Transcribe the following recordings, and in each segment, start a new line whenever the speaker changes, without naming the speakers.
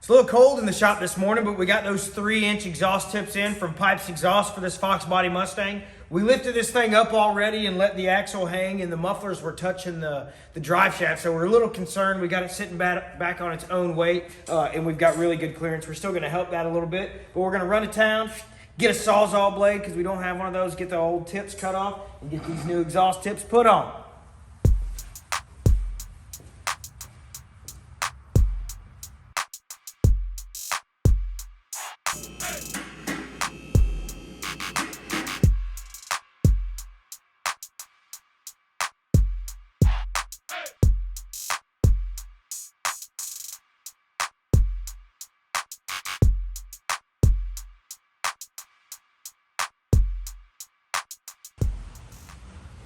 It's a little cold in the shop this morning, but we got those 3-inch exhaust tips in from Pipes Exhaust for this FoxBody Mustang. We lifted this thing up already and let the axle hang, and the mufflers were touching the drive shaft, so we're a little concerned. We got it sitting back on its own weight, and we've got really good clearance. We're still going to help that a little bit, but we're going to run to town, get a Sawzall blade because we don't have one of those, get the old tips cut off, and get these new exhaust tips put on.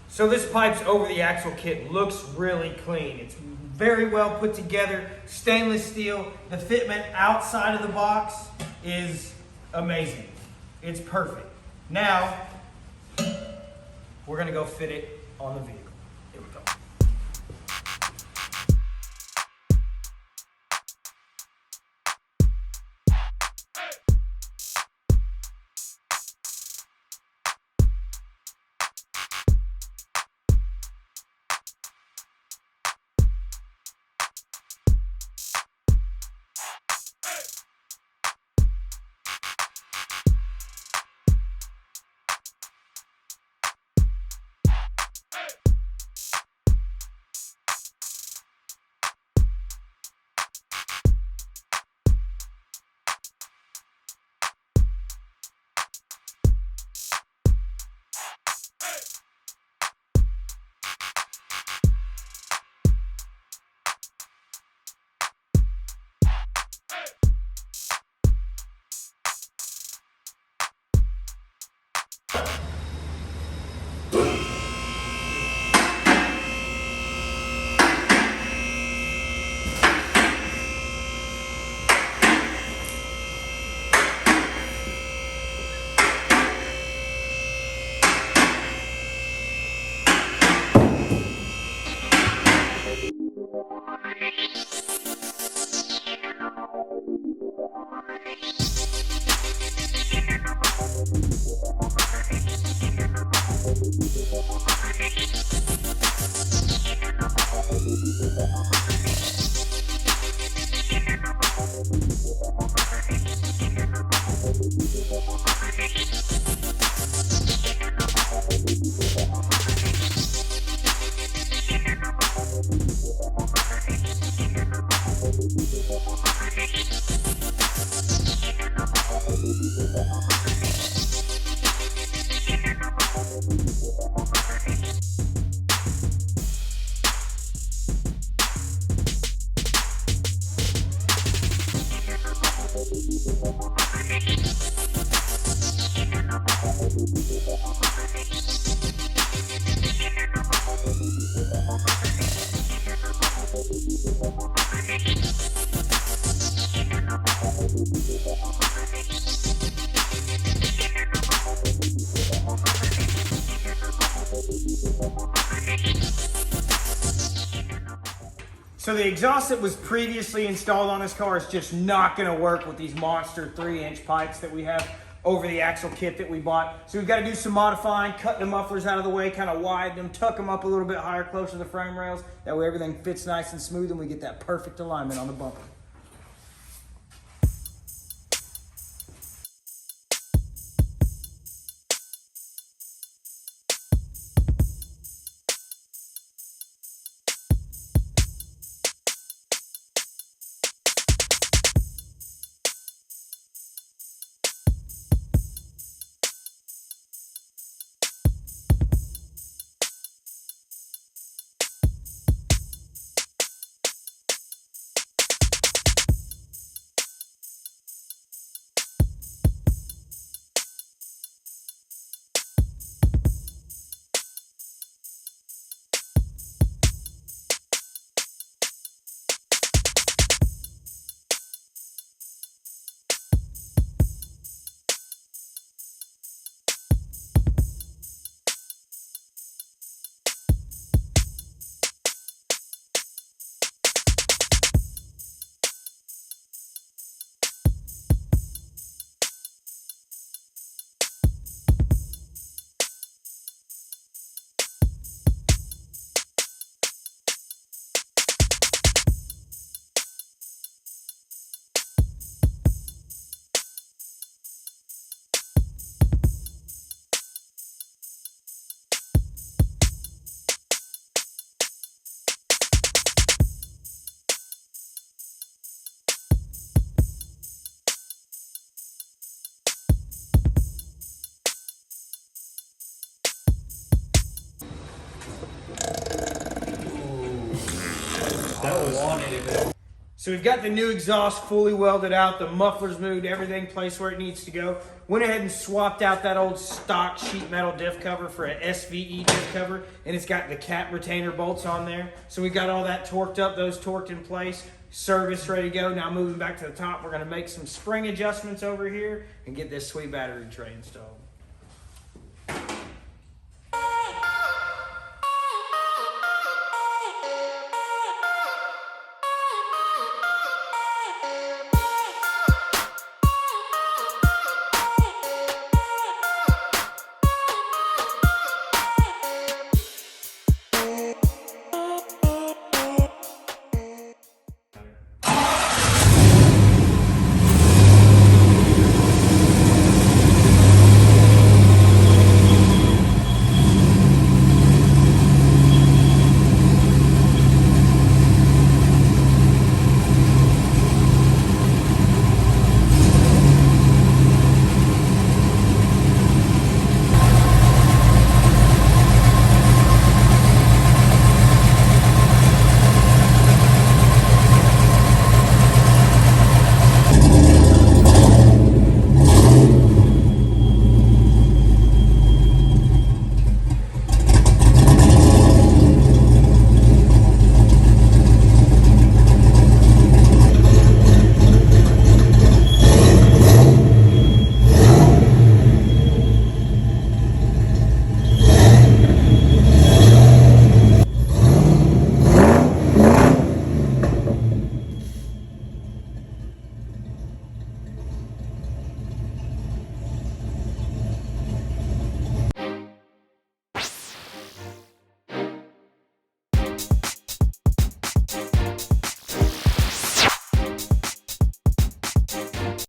So this Pipes over the axle kit looks really clean. It's very well put together, stainless steel. The fitment outside of the box is amazing. It's perfect. Now, we're gonna go fit it on the vehicle. Here we go. So the exhaust that was previously installed on this car is just not going to work with these monster 3-inch pipes that we have over the axle kit that we bought. So we've got to do some modifying, cut the mufflers out of the way, kind of widen them, tuck them up a little bit higher, closer to the frame rails. That way everything fits nice and smooth and we get that perfect alignment on the bumper.
wanted it.
So we've got the new exhaust fully welded out, the muffler's moved, everything placed where it needs to go. Went ahead and swapped out that old stock sheet metal diff cover for an SVE diff cover, and it's got the cap retainer bolts on there. So we got all that torqued up, those torqued in place, service ready to go. Now moving back to the top, we're gonna make some spring adjustments over here and get this sweet battery tray installed.